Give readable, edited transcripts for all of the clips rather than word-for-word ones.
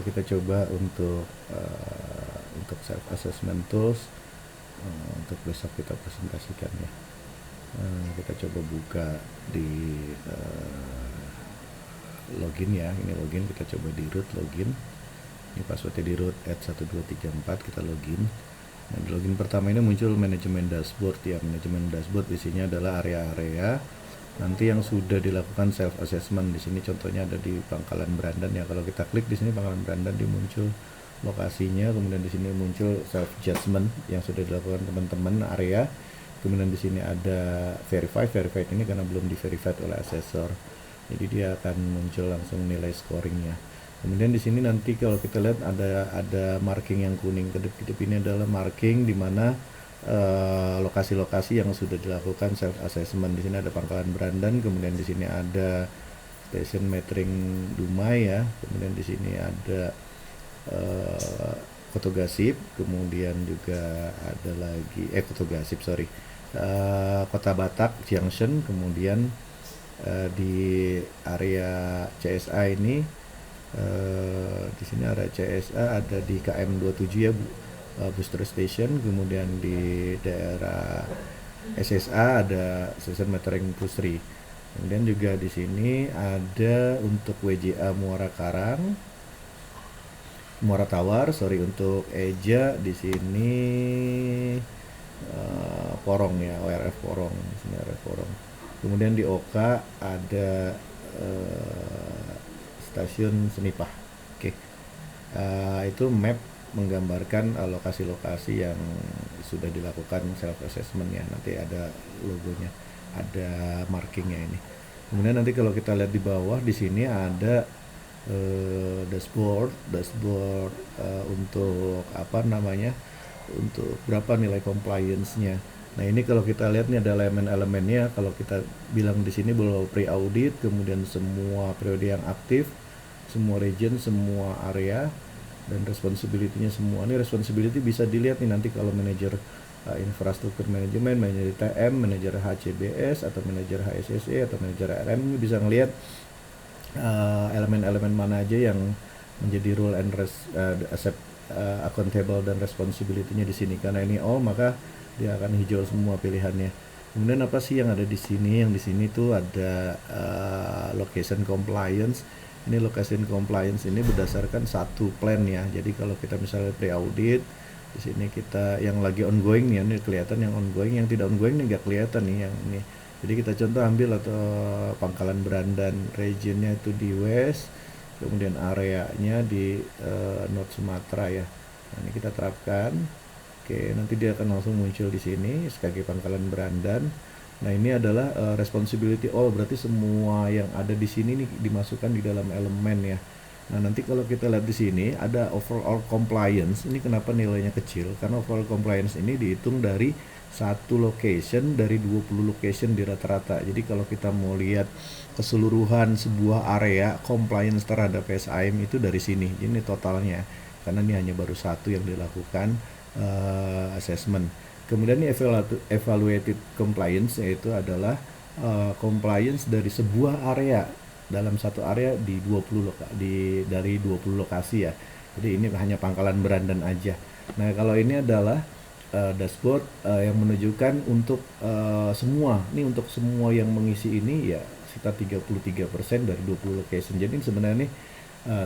kita coba untuk self assessment tools untuk besok kita presentasikan ya. Kita coba buka di login ya, ini login, kita coba di root login. Ini passwordnya di root @1234, kita login. Nah, di login pertama ini muncul manajemen dashboard ya. Manajemen dashboard isinya adalah area-area nanti yang sudah dilakukan self assessment. Di sini contohnya ada di Pangkalan Brandan ya. Kalau kita klik di sini Pangkalan Brandan, dia muncul lokasinya, kemudian di sini muncul self judgment yang sudah dilakukan teman-teman area. Kemudian di sini ada verified ini karena belum di verified oleh asesor. Jadi dia akan muncul langsung nilai scoringnya. Kemudian di sini nanti kalau kita lihat ada marking yang kuning, kedip-kedip ini adalah marking di mana lokasi-lokasi yang sudah dilakukan self assessment. Di sini ada Pangkalan Brandan, kemudian di sini ada Station Metering Dumai ya, kemudian di sini ada Koto Gasip, kemudian juga ada lagi Koto Gasip Kota Batak Junction, kemudian di area CSA ini di sini ada CSA, ada di KM 27 ya, booster station, kemudian di daerah SSA ada Station Metering Pusri. Kemudian juga di sini ada untuk WJA Muara Tawar, untuk EJA di sini Porong ya, ORF Porong, di sini ORF Porong. Kemudian di Oka ada stasiun Senipah. Oke. Itu map menggambarkan lokasi-lokasi yang sudah dilakukan self assessment ya. Nanti ada logonya, ada markingnya ini. Kemudian nanti kalau kita lihat di bawah di sini ada dashboard untuk untuk berapa nilai compliance-nya. Nah, ini kalau kita lihat nih ada elemen-elemennya. Kalau kita bilang di sini bahwa pre-audit, kemudian semua periode yang aktif, semua region, semua area, dan responsibility-nya semua. Ini responsibility bisa dilihat nih nanti kalau manajer infrastruktur manajemen, manajer TM, manajer HCBS, atau manajer HSSE, atau manajer RM, ini bisa ngelihat elemen-elemen mana aja yang menjadi role and accountable dan responsibility-nya di sini. Karena ini all, maka dia akan hijau semua pilihannya. Kemudian apa sih yang ada di sini? Yang di sini tuh ada location compliance. Ini location compliance ini berdasarkan satu plan ya. Jadi kalau kita misalnya pre-audit, di sini kita yang lagi ongoing nih, ini kelihatan yang ongoing, yang tidak ongoing nih nggak kelihatan nih yang ini. Jadi kita contoh ambil atau Pangkalan Brandan, regionnya itu di West, kemudian areanya di North Sumatera ya. Nah, ini kita terapkan. Oke, nanti dia akan langsung muncul di sini sebagai Pangkalan Brandan. Nah, ini adalah responsibility all, berarti semua yang ada di sini nih dimasukkan di dalam elemen ya. Nah, nanti kalau kita lihat di sini ada overall compliance. Ini kenapa nilainya kecil? Karena overall compliance ini dihitung dari satu location dari 20 location di rata-rata. Jadi kalau kita mau lihat keseluruhan sebuah area compliance terhadap PSIM itu dari sini. Ini totalnya. Karena ini hanya baru satu yang dilakukan assessment. Kemudian ini evaluated compliance, yaitu adalah compliance dari sebuah area dalam satu area di 20 dari 20 lokasi ya. Jadi ini hanya Pangkalan Brandan aja. Nah, kalau ini adalah dashboard yang menunjukkan untuk semua. Ini untuk semua yang mengisi ini ya sekitar 33% dari 20 location. Jadi sebenarnya ini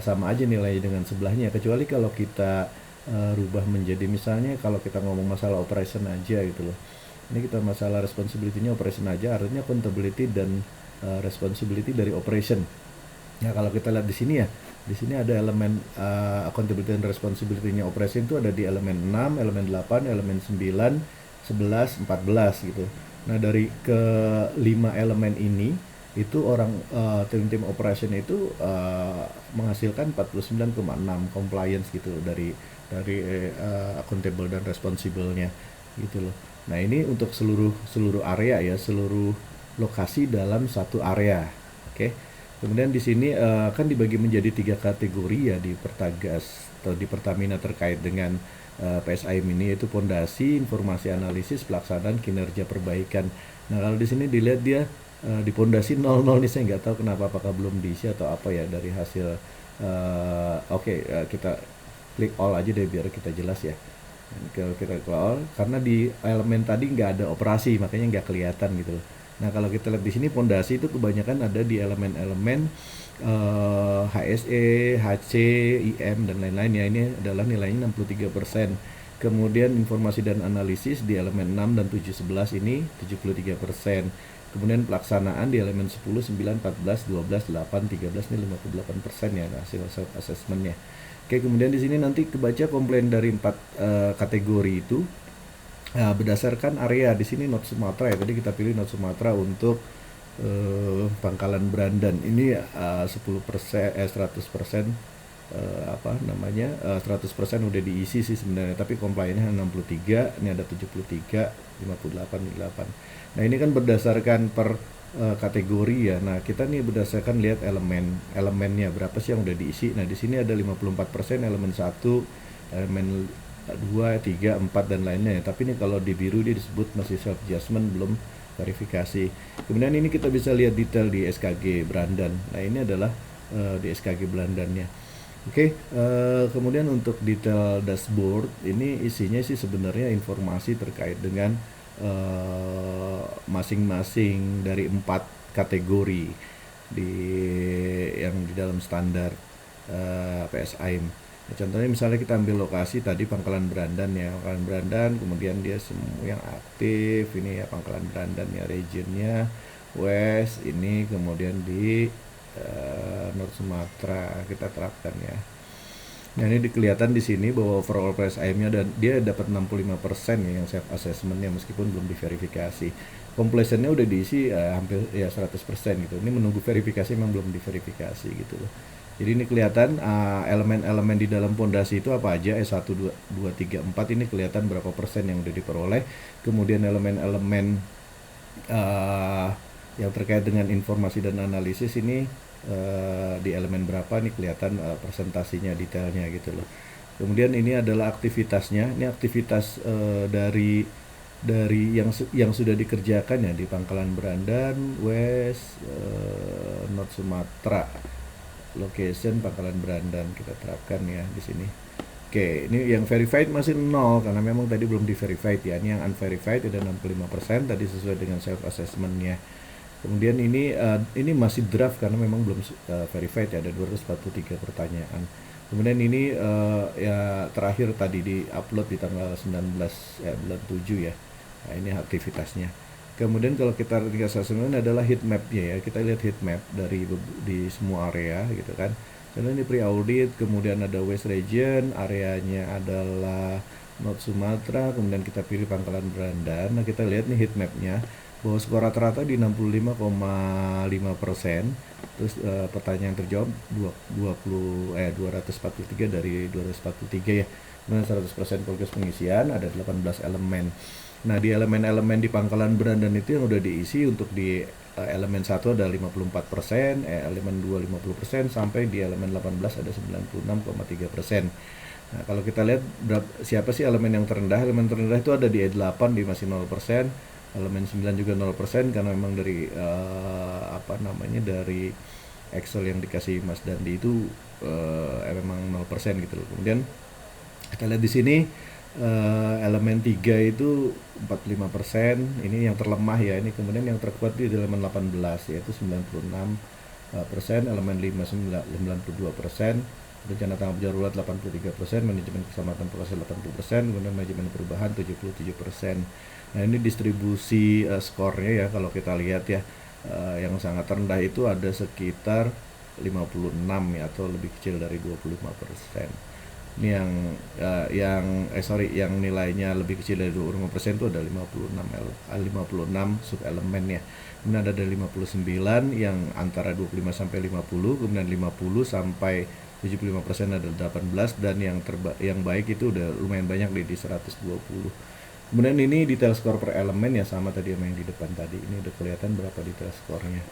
sama aja nilainya dengan sebelahnya, kecuali kalau kita rubah menjadi misalnya kalau kita ngomong masalah operation aja gitu loh. Ini kita masalah responsibility-nya operation aja, artinya accountability dan responsibility dari operation. Nah, kalau kita lihat di sini ya, di sini ada elemen accountability dan responsibility-nya operation itu ada di elemen 6, elemen 8, elemen 9, 11, 14 gitu. Nah, dari ke-5 elemen ini itu tim operation itu menghasilkan 49,6 compliance gitu dari accountable dan responsible-nya gitu loh. Nah, ini untuk seluruh area ya, seluruh lokasi dalam satu area. Oke. Kemudian di sini kan dibagi menjadi 3 kategori ya di Pertagas atau di Pertamina terkait dengan PSIM ini, yaitu pondasi, informasi analisis, pelaksanaan, kinerja perbaikan. Nah, kalau di sini dilihat dia di pondasi 00 nih, saya nggak tahu kenapa, apakah belum diisi atau apa ya dari hasil Kita klik all aja deh biar kita jelas ya. Kalau kita klik all, karena di elemen tadi nggak ada operasi, makanya nggak kelihatan gitu loh. Nah kalau kita lihat di sini pondasi itu kebanyakan ada di elemen-elemen HSE, HC, IM dan lain-lain ya. Ini adalah nilainya 63%. Kemudian informasi dan analisis di elemen 6 dan 7, 11 ini 73%. Kemudian pelaksanaan di elemen 10, 9, 14, 12, 8, 13 ini 58% ya hasil self assessmentnya. Oke, kemudian di sini nanti kebaca komplain dari 4 kategori itu. Berdasarkan area. Di sini North Sumatera ya. Tadi kita pilih North Sumatera untuk Pangkalan Brandan. Ini 10% 100% 100% udah diisi sih sebenarnya, tapi compliance-nya 63, ini ada 73, 58, 8. Nah, ini kan berdasarkan per kategori ya. Nah, kita nih berdasarkan lihat elemennya berapa sih yang udah diisi. Nah, di sini ada 54% elemen 1, elemen 2, 3, 4 dan lainnya ya. Tapi ini kalau di biru dia disebut masih self adjustment, belum verifikasi. Kemudian ini kita bisa lihat detail di SKG Brandan. Nah, ini adalah di SKG Brandannya. Oke, kemudian untuk detail dashboard ini isinya sih sebenarnya informasi terkait dengan masing-masing dari 4 kategori di yang di dalam standar PSAIM. Nah, contohnya misalnya kita ambil lokasi tadi Pangkalan Brandan ya, Pangkalan Brandan, kemudian dia semua yang aktif ini ya Pangkalan Brandan ya, regionnya West ini, kemudian di North Sumatera kita terapkan ya. Nah, ini kelihatan di sini bahwa overall PSAIM-nya dan dia dapat 65% ya yang self assessment-nya meskipun belum diverifikasi. Completion-nya udah diisi hampir ya 100% gitu. Ini menunggu verifikasi, memang belum diverifikasi gitu loh. Jadi ini kelihatan elemen-elemen di dalam pondasi itu apa aja, S1, 2, 3, 4 ini kelihatan berapa persen yang udah diperoleh. Kemudian elemen-elemen yang terkait dengan informasi dan analisis ini di elemen berapa nih kelihatan presentasinya, detailnya gitu loh. Kemudian ini adalah aktivitasnya. Ini aktivitas dari yang sudah dikerjakan ya di Pangkalan Brandan, West, North Sumatera. Location Pangkalan Brandan kita terapkan ya di sini. Oke, ini yang verified masih 0 karena memang tadi belum di verified ya. Ini yang unverified ada 65% tadi sesuai dengan self assessment-nya. Kemudian ini masih draft karena memang belum verified ya, ada 243 pertanyaan. Kemudian ini ya terakhir tadi di upload di tanggal 19 bulan 7 ya. Nah, ini aktivitasnya. Kemudian kalau kita tingkat assessment adalah heat map-nya ya. Kita lihat heat map di semua area gitu kan. Karena ini pre-audit, kemudian ada West Region, areanya adalah North Sumatera, kemudian kita pilih Pangkalan Brandan. Nah, kita lihat nih heat map-nya bahwa skor rata-rata di 65,5%. Terus pertanyaan terjawab 243 dari 243 ya. Kemudian 100% progres pengisian, ada 18 elemen. Nah, di elemen-elemen di Pangkalan Brandan itu yang udah diisi untuk di elemen 1 ada 54%, elemen 2 50%, sampai di elemen 18 ada 96,3%. Nah, kalau kita lihat siapa sih elemen yang terendah? Elemen terendah itu ada di E8 di masih 0%, elemen 9 juga 0% karena memang dari dari Excel yang dikasih Mas Dandi itu memang 0% gitu loh. Kemudian kita lihat di sini elemen 3 itu 45%, ini yang terlemah ya. Ini kemudian yang terkuat di elemen 18 yaitu 96%, elemen 5 92%, rencana tanggap darurat 83%, manajemen keselamatan proses 80%, kemudian manajemen perubahan 77%. Nah, ini distribusi skornya ya kalau kita lihat ya. Yang sangat rendah itu ada sekitar 56 ya, atau lebih kecil dari 25%. Ini yang nilainya lebih kecil dari 25% itu ada 56 sub elemen ya. Kemudian ada 59 yang antara 25 sampai 50, kemudian 50 sampai 75% ada 18, dan yang baik itu udah lumayan banyak di 120. Kemudian ini detail skor per elemen ya, sama tadi sama yang di depan tadi. Ini udah kelihatan berapa detail skornya.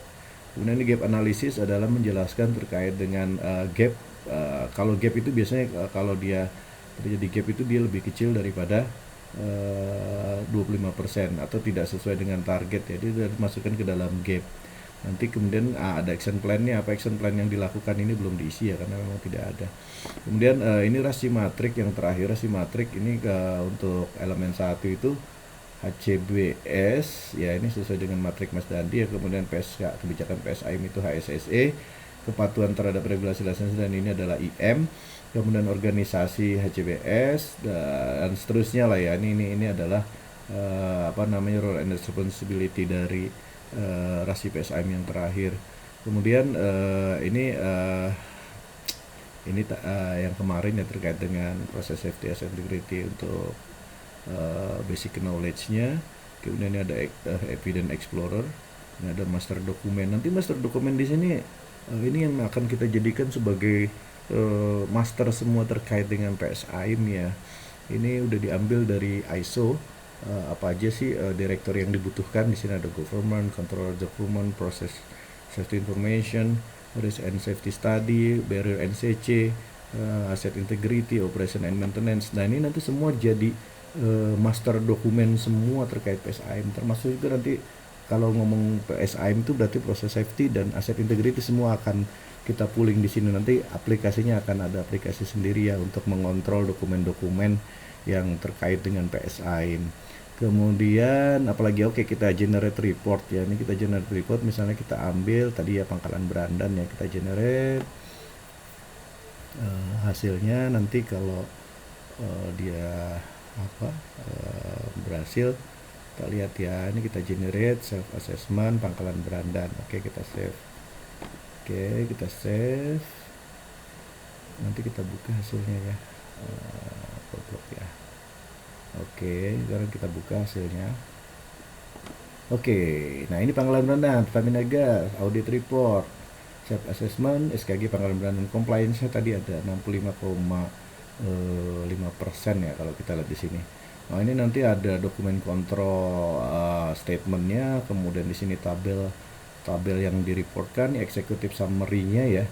Kemudian ini gap analisis adalah menjelaskan terkait dengan gap. Kalau gap itu biasanya kalau dia terjadi gap itu dia lebih kecil daripada 25% atau tidak sesuai dengan target ya, dia sudah dimasukkan ke dalam gap. Nanti kemudian ada action plan-nya, apa action plan yang dilakukan ini belum diisi ya karena memang tidak ada. Kemudian ini rasio matrik yang terakhir, rasio matrik ini untuk elemen 1 itu HCBS ya, ini sesuai dengan matrik Mas Dandi ya. Kemudian PSK, kebijakan PSIM itu HSSE, kepatuhan terhadap regulasi lisensi, dan ini adalah IM. Kemudian organisasi HCBS dan seterusnya lah ya. Ini adalah role and responsibility dari rasio PSIM yang terakhir. Kemudian yang kemarin ya terkait dengan proses safety asset integrity untuk basic knowledge-nya. Kemudian ini ada evidence explorer, ini ada master dokumen. Nanti master dokumen di sini ini yang akan kita jadikan sebagai master semua terkait dengan PSIM ya. Ini udah diambil dari ISO. Apa aja sih direktur yang dibutuhkan? Di sini ada government, control document, process safety information, risk and safety study, barrier NCC, asset integrity, operation and maintenance. Nah ini nanti semua jadi master dokumen semua terkait PSIM, termasuk juga nanti kalau ngomong PSIM itu berarti proses safety dan asset integrity semua akan kita pooling di sini. Nanti aplikasinya akan ada aplikasi sendiri ya untuk mengontrol dokumen-dokumen yang terkait dengan PSIM. Kemudian apalagi, oke, kita generate report ya. Ini kita generate report, misalnya kita ambil tadi ya Pangkalan Berandan ya, kita generate hasilnya. Nanti kalau dia berhasil, kita lihat ya, ini kita generate self assessment Pangkalan Berandan. Oke, kita save. Nanti kita buka hasilnya ya. Blok ya. Oke, sekarang kita buka hasilnya. Oke, nah ini Pangkalan Berandan, Pertamina Gas, audit report, self assessment, SKG Pangkalan Berandan, compliance-nya tadi ada 65,5% ya kalau kita lihat di sini. Nah ini nanti ada dokumen kontrol statementnya, kemudian di sini tabel yang direportkan, executive summary-nya ya.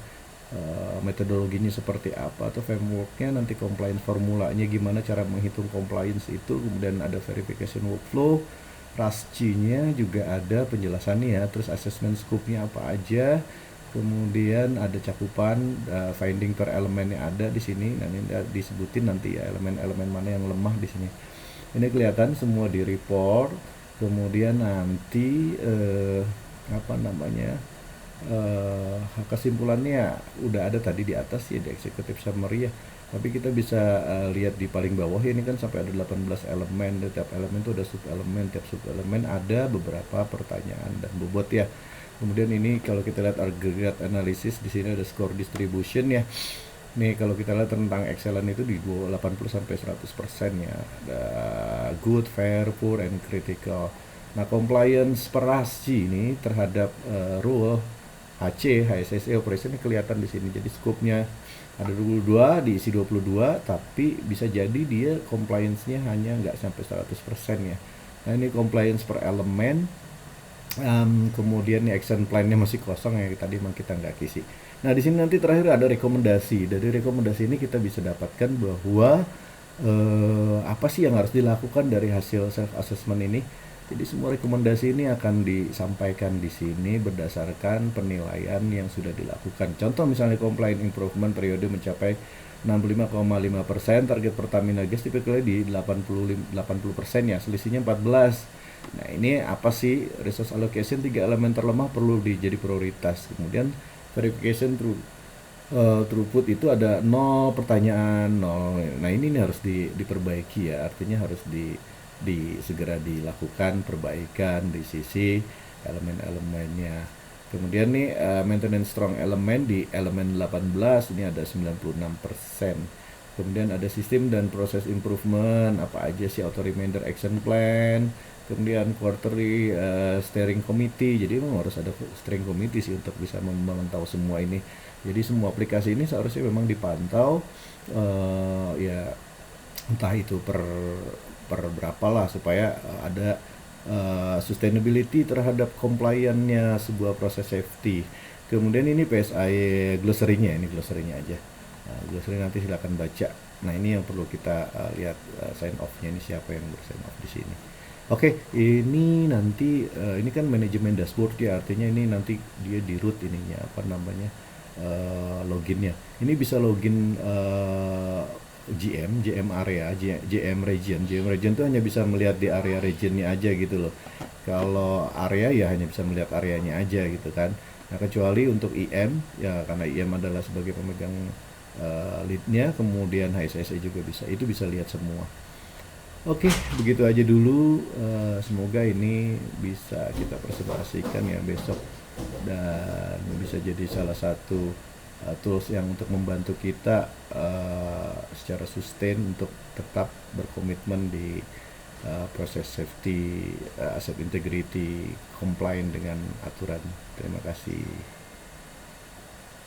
Metodologinya seperti apa atau frameworknya, nanti compliance formulanya gimana cara menghitung compliance itu, kemudian ada verification workflow, RASCI-nya juga ada penjelasannya ya, terus assessment scope-nya apa aja, kemudian ada cakupan finding per elemennya ada di sini. Nah ini disebutin nanti ya elemen-elemen mana yang lemah di sini. Ini kelihatan semua di report. Kemudian nanti kesimpulannya udah ada tadi di atas ya, di executive summary ya, tapi kita bisa lihat di paling bawah ya, ini kan sampai ada 18 elemen, di tiap elemen itu ada sub elemen, tiap sub elemen ada beberapa pertanyaan dan bobot ya. Kemudian ini kalau kita lihat aggregate analysis, di sini ada score distribution ya. Nih kalau kita lihat tentang excellent itu di 80 sampai 100% ya, ada good, fair, poor, and critical. Nah compliance per RASCI ini terhadap rule HC, HSSE operation kelihatan di sini. Jadi scope-nya ada 22, diisi 22, tapi bisa jadi dia compliance-nya hanya nggak sampai 100% ya. Nah ini compliance per elemen. Kemudian nih action plan-nya masih kosong ya, tadi memang kita nggak isi. Nah di sini nanti terakhir ada rekomendasi. Dari rekomendasi ini kita bisa dapatkan bahwa apa sih yang harus dilakukan dari hasil self assessment ini. Jadi semua rekomendasi ini akan disampaikan di sini berdasarkan penilaian yang sudah dilakukan. Contoh misalnya compliance improvement periode mencapai 65,5%, target Pertamina Gas tipikalnya di 80% ya, selisihnya 14. Nah ini apa sih resource allocation, 3 elemen terlemah perlu jadi prioritas. Kemudian verification throughput itu ada 0 pertanyaan 0. Nah ini harus diperbaiki ya, artinya harus segera dilakukan perbaikan di sisi elemen-elemennya. Kemudian nih maintenance strong element di elemen 18 ini ada 96%. Kemudian ada sistem dan proses improvement, apa aja sih, auto remainder action plan, kemudian quarterly steering committee. Jadi memang harus ada steering committee sih untuk bisa memantau semua ini. Jadi semua aplikasi ini seharusnya memang dipantau ya, entah itu per berapa lah, supaya ada sustainability terhadap compliance-nya sebuah proses safety. Kemudian ini PSI glossary-nya, ini glossary-nya aja. Glossary nanti silakan baca. Nah ini yang perlu kita lihat sign off-nya, ini siapa yang bersign off di sini. Oke, ini nanti ini kan manajemen dashboard ya, artinya ini nanti dia di root ininya apa namanya loginnya. Ini bisa login GM area, GM region tuh hanya bisa melihat di area regionnya aja gitu loh. Kalau area ya hanya bisa melihat areanya aja gitu kan. Nah kecuali untuk IM ya karena IM adalah sebagai pemegang leadnya, kemudian HSSE juga bisa, itu bisa lihat semua. Oke, begitu aja dulu. Semoga ini bisa kita presentasikan ya besok dan bisa jadi salah satu tools yang untuk membantu kita secara sustain untuk tetap berkomitmen di proses safety, asset integrity, compliant dengan aturan. Terima kasih.